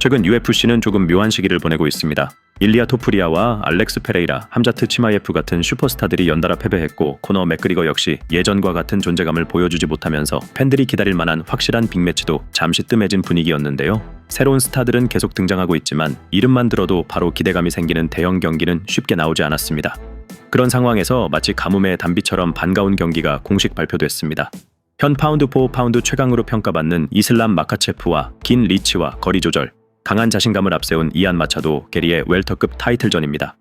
최근 UFC는 조금 묘한 시기를 보내고 있습니다. 일리아 토프리아와 알렉스 페레이라, 함자트 치마예프 같은 슈퍼스타들이 연달아 패배했고 코너 맥그리거 역시 예전과 같은 존재감을 보여주지 못하면서 팬들이 기다릴 만한 확실한 빅매치도 잠시 뜸해진 분위기였는데요. 새로운 스타들은 계속 등장하고 있지만 이름만 들어도 바로 기대감이 생기는 대형 경기는 쉽게 나오지 않았습니다. 그런 상황에서 마치 가뭄의 단비처럼 반가운 경기가 공식 발표됐습니다. 현 파운드 포 파운드 최강으로 평가받는 이슬람 마카체프와 긴 리치와 거리 조절, 강한 자신감을 앞세운 이안 마차도 게리의 웰터급 타이틀전입니다.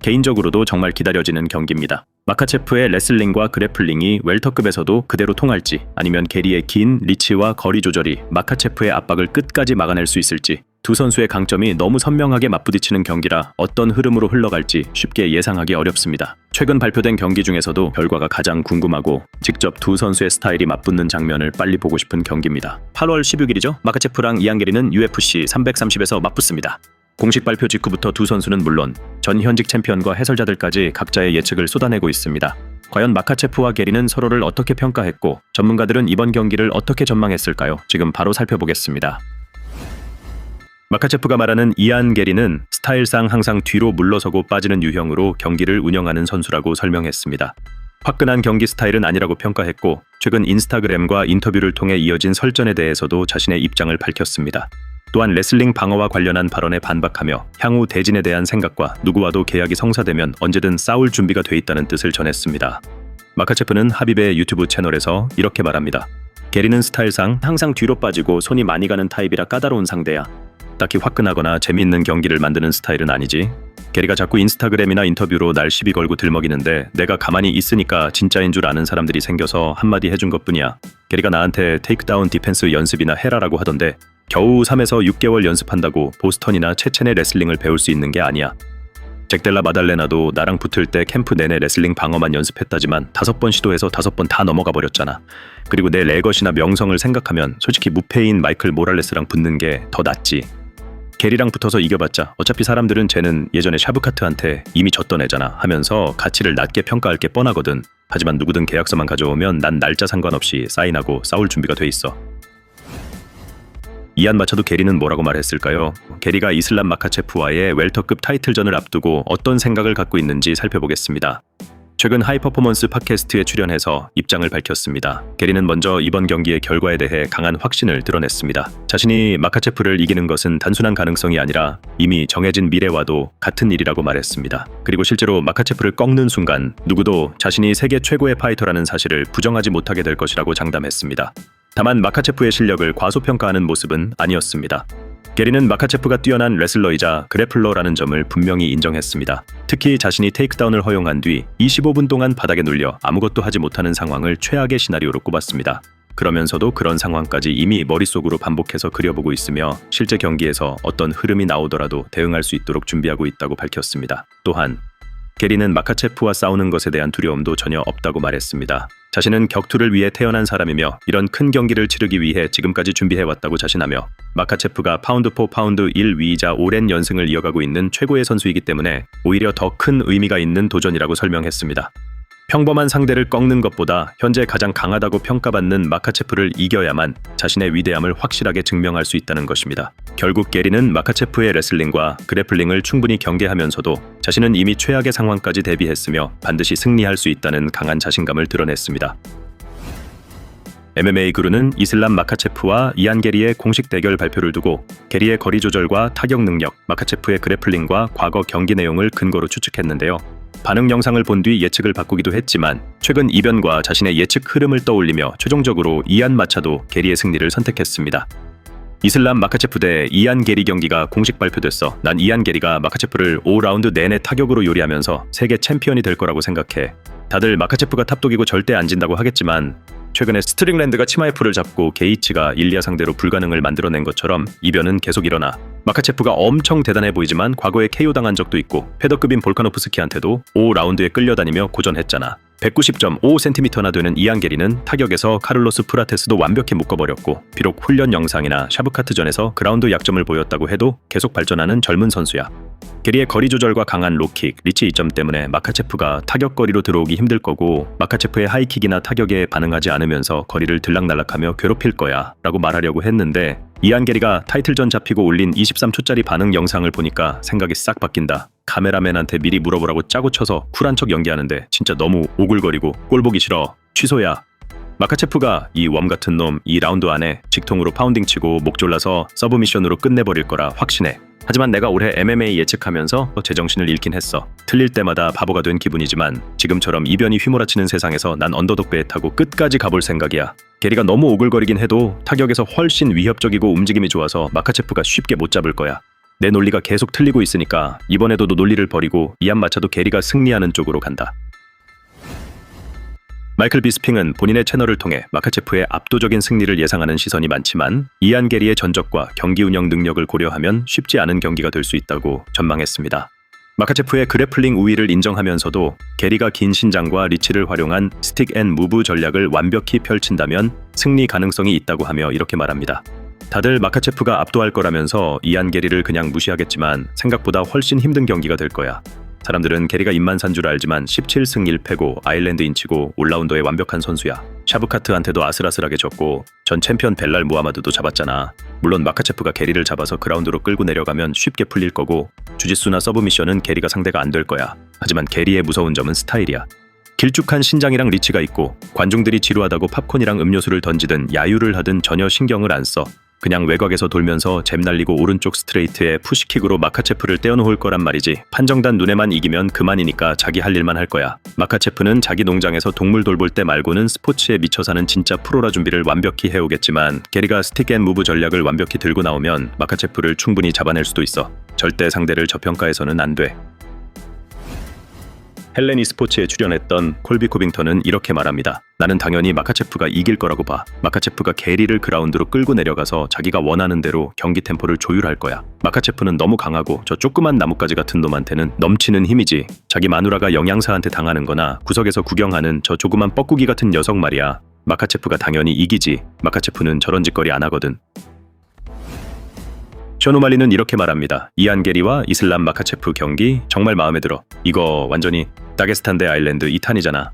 개인적으로도 정말 기다려지는 경기입니다. 마카체프의 레슬링과 그래플링이 웰터급에서도 그대로 통할지, 아니면 게리의 긴 리치와 거리 조절이 마카체프의 압박을 끝까지 막아낼 수 있을지, 두 선수의 강점이 너무 선명하게 맞부딪히는 경기라 어떤 흐름으로 흘러갈지 쉽게 예상하기 어렵습니다. 최근 발표된 경기 중에서도 결과가 가장 궁금하고 직접 두 선수의 스타일이 맞붙는 장면을 빨리 보고 싶은 경기입니다. 8월 16일이죠. 마카체프랑 이안 게리는 UFC 330에서 맞붙습니다. 공식 발표 직후부터 두 선수는 물론 전 현직 챔피언과 해설자들까지 각자의 예측을 쏟아내고 있습니다. 과연 마카체프와 게리는 서로를 어떻게 평가했고 전문가들은 이번 경기를 어떻게 전망했을까요? 지금 바로 살펴보겠습니다. 마카체프가 말하는 이안 게리는 스타일상 항상 뒤로 물러서고 빠지는 유형으로 경기를 운영하는 선수라고 설명했습니다. 화끈한 경기 스타일은 아니라고 평가했고 최근 인스타그램과 인터뷰를 통해 이어진 설전에 대해서도 자신의 입장을 밝혔습니다. 또한 레슬링 방어와 관련한 발언에 반박하며 향후 대진에 대한 생각과 누구와도 계약이 성사되면 언제든 싸울 준비가 돼 있다는 뜻을 전했습니다. 마카체프는 하빕의 유튜브 채널에서 이렇게 말합니다. 게리는 스타일상 항상 뒤로 빠지고 손이 많이 가는 타입이라 까다로운 상대야. 딱히 화끈하거나 재미있는 경기를 만드는 스타일은 아니지. 게리가 자꾸 인스타그램이나 인터뷰로 날 시비 걸고 들먹이는데 내가 가만히 있으니까 진짜인 줄 아는 사람들이 생겨서 한마디 해준 것뿐이야. 게리가 나한테 테이크다운 디펜스 연습이나 해라라고 하던데 겨우 3에서 6개월 연습한다고 보스턴이나 체첸의 레슬링을 배울 수 있는 게 아니야. 잭델라 마달레나도 나랑 붙을 때 캠프 내내 레슬링 방어만 연습했다지만 5번 시도해서 5번 다 넘어가 버렸잖아. 그리고 내 레것이나 명성을 생각하면 솔직히 무패인 마이클 모랄레스랑 붙는 게 더 낫지. 게리랑 붙어서 이겨봤자 어차피 사람들은 쟤는 예전에 샤브카트한테 이미 졌던 애잖아 하면서 가치를 낮게 평가할 게 뻔하거든. 하지만 누구든 계약서만 가져오면 난 날짜 상관없이 사인하고 싸울 준비가 돼 있어. 이안 마차도 게리는 뭐라고 말했을까요? 게리가 이슬람 마카체프와의 웰터급 타이틀전을 앞두고 어떤 생각을 갖고 있는지 살펴보겠습니다. 최근 하이퍼포먼스 팟캐스트에 출연해서 입장을 밝혔습니다. 게리는 먼저 이번 경기의 결과에 대해 강한 확신을 드러냈습니다. 자신이 마카체프를 이기는 것은 단순한 가능성이 아니라 이미 정해진 미래와도 같은 일이라고 말했습니다. 그리고 실제로 마카체프를 꺾는 순간 누구도 자신이 세계 최고의 파이터라는 사실을 부정하지 못하게 될 것이라고 장담했습니다. 다만 마카체프의 실력을 과소평가하는 모습은 아니었습니다. 게리는 마카체프가 뛰어난 레슬러이자 그래플러라는 점을 분명히 인정했습니다. 특히 자신이 테이크다운을 허용한 뒤 25분 동안 바닥에 눌려 아무것도 하지 못하는 상황을 최악의 시나리오로 꼽았습니다. 그러면서도 그런 상황까지 이미 머릿속으로 반복해서 그려보고 있으며 실제 경기에서 어떤 흐름이 나오더라도 대응할 수 있도록 준비하고 있다고 밝혔습니다. 또한 게리는 마카체프와 싸우는 것에 대한 두려움도 전혀 없다고 말했습니다. 자신은 격투를 위해 태어난 사람이며 이런 큰 경기를 치르기 위해 지금까지 준비해왔다고 자신하며 마카체프가 파운드 포 파운드 1위이자 오랜 연승을 이어가고 있는 최고의 선수이기 때문에 오히려 더 큰 의미가 있는 도전이라고 설명했습니다. 평범한 상대를 꺾는 것보다 현재 가장 강하다고 평가받는 마카체프를 이겨야만 자신의 위대함을 확실하게 증명할 수 있다는 것입니다. 결국 게리는 마카체프의 레슬링과 그래플링을 충분히 경계하면서도 자신은 이미 최악의 상황까지 대비했으며 반드시 승리할 수 있다는 강한 자신감을 드러냈습니다. MMA 그루는 이슬람 마카체프와 이안 게리의 공식 대결 발표를 두고 게리의 거리 조절과 타격 능력, 마카체프의 그래플링과 과거 경기 내용을 근거로 추측했는데요. 반응 영상을 본 뒤 예측을 바꾸기도 했지만 최근 이변과 자신의 예측 흐름을 떠올리며 최종적으로 이안 마차도 게리의 승리를 선택했습니다. 이슬람 마카체프 대 이안 게리 경기가 공식 발표됐어. 난 이안 게리가 마카체프를 5라운드 내내 타격으로 요리하면서 세계 챔피언이 될 거라고 생각해. 다들 마카체프가 탑독이고 절대 안 진다고 하겠지만 최근에 스트링랜드가 치마에프를 잡고 게이치가 일리아 상대로 불가능을 만들어낸 것처럼 이변은 계속 일어나 마카체프가 엄청 대단해 보이지만 과거에 KO 당한 적도 있고 패더급인 볼카노프스키한테도 5라운드에 끌려다니며 고전했잖아. 190.5cm나 되는 이안 게리는 타격에서 카를로스 프라테스도 완벽히 묶어버렸고 비록 훈련 영상이나 샤브카트전에서 그라운드 약점을 보였다고 해도 계속 발전하는 젊은 선수야. 게리의 거리 조절과 강한 로킥, 리치 이점 때문에 마카체프가 타격거리로 들어오기 힘들 거고 마카체프의 하이킥이나 타격에 반응하지 않으면서 거리를 들락날락하며 괴롭힐 거야 라고 말하려고 했는데 이안 게리가 타이틀전 잡히고 올린 23초짜리 반응 영상을 보니까 생각이 싹 바뀐다. 카메라맨한테 미리 물어보라고 짜고 쳐서 쿨한 척 연기하는데 진짜 너무 오글거리고 꼴 보기 싫어. 취소야. 마카체프가 이 웜 같은 놈 이 라운드 안에 직통으로 파운딩 치고 목 졸라서 서브미션으로 끝내버릴 거라 확신해. 하지만 내가 올해 MMA 예측하면서 제정신을 잃긴 했어. 틀릴 때마다 바보가 된 기분이지만 지금처럼 이변이 휘몰아치는 세상에서 난 언더독 배에 타고 끝까지 가볼 생각이야. 게리가 너무 오글거리긴 해도 타격에서 훨씬 위협적이고 움직임이 좋아서 마카체프가 쉽게 못 잡을 거야. 내 논리가 계속 틀리고 있으니까 이번에도 논리를 버리고 이안 마차도 게리가 승리하는 쪽으로 간다. 마이클 비스핑은 본인의 채널을 통해 마카체프의 압도적인 승리를 예상하는 시선이 많지만 이안 게리의 전적과 경기 운영 능력을 고려하면 쉽지 않은 경기가 될 수 있다고 전망했습니다. 마카체프의 그래플링 우위를 인정하면서도 게리가 긴 신장과 리치를 활용한 스틱 앤 무브 전략을 완벽히 펼친다면 승리 가능성이 있다고 하며 이렇게 말합니다. 다들 마카체프가 압도할 거라면서 이안 게리를 그냥 무시하겠지만 생각보다 훨씬 힘든 경기가 될 거야. 사람들은 게리가 입만 산 줄 알지만 17승 1패고 아일랜드 인치고 올라운더의 완벽한 선수야. 샤브카트한테도 아슬아슬하게 졌고 전 챔피언 벨랄 무하마드도 잡았잖아. 물론 마카체프가 게리를 잡아서 그라운드로 끌고 내려가면 쉽게 풀릴 거고 주짓수나 서브미션은 게리가 상대가 안 될 거야. 하지만 게리의 무서운 점은 스타일이야. 길쭉한 신장이랑 리치가 있고 관중들이 지루하다고 팝콘이랑 음료수를 던지든 야유를 하든 전혀 신경을 안 써. 그냥 외곽에서 돌면서 잽 날리고 오른쪽 스트레이트에 푸시킥으로 마카체프를 떼어놓을 거란 말이지. 판정단 눈에만 이기면 그만이니까 자기 할 일만 할 거야. 마카체프는 자기 농장에서 동물 돌볼 때 말고는 스포츠에 미쳐 사는 진짜 프로라 준비를 완벽히 해오겠지만 게리가 스틱 앤 무브 전략을 완벽히 들고 나오면 마카체프를 충분히 잡아낼 수도 있어. 절대 상대를 저평가해서는 안 돼. 헬렌 e스포츠에 출연했던 콜비 코빙턴은 이렇게 말합니다. 나는 당연히 마카체프가 이길 거라고 봐. 마카체프가 게리를 그라운드로 끌고 내려가서 자기가 원하는 대로 경기 템포를 조율할 거야. 마카체프는 너무 강하고 저 조그만 나뭇가지 같은 놈한테는 넘치는 힘이지. 자기 마누라가 영양사한테 당하는 거나 구석에서 구경하는 저 조그만 뻐꾸기 같은 녀석 말이야. 마카체프가 당연히 이기지. 마카체프는 저런 짓거리 안 하거든. 션 오말리는 이렇게 말합니다. 이안 게리와 이슬람 마카체프 경기 정말 마음에 들어. 이거 완전히 다게스탄 대 아일랜드 2탄이잖아.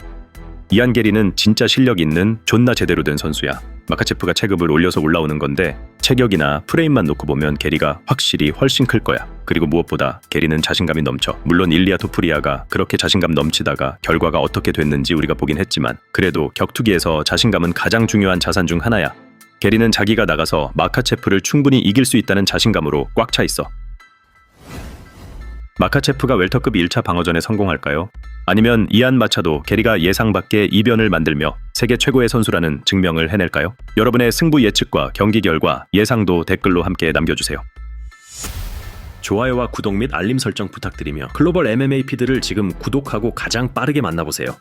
이안 게리는 진짜 실력 있는 존나 제대로 된 선수야. 마카체프가 체급을 올려서 올라오는 건데 체격이나 프레임만 놓고 보면 게리가 확실히 훨씬 클 거야. 그리고 무엇보다 게리는 자신감이 넘쳐. 물론 일리아 토프리아가 그렇게 자신감 넘치다가 결과가 어떻게 됐는지 우리가 보긴 했지만 그래도 격투기에서 자신감은 가장 중요한 자산 중 하나야. 게리는 자기가 나가서 마카체프를 충분히 이길 수 있다는 자신감으로 꽉 차 있어. 마카체프가 웰터급 1차 방어전에 성공할까요? 아니면 이안 마차도 게리가 예상 밖의 이변을 만들며 세계 최고의 선수라는 증명을 해낼까요? 여러분의 승부 예측과 경기 결과 예상도 댓글로 함께 남겨주세요. 좋아요와 구독 및 알림 설정 부탁드리며 글로벌 MMA 피드를 지금 구독하고 가장 빠르게 만나보세요.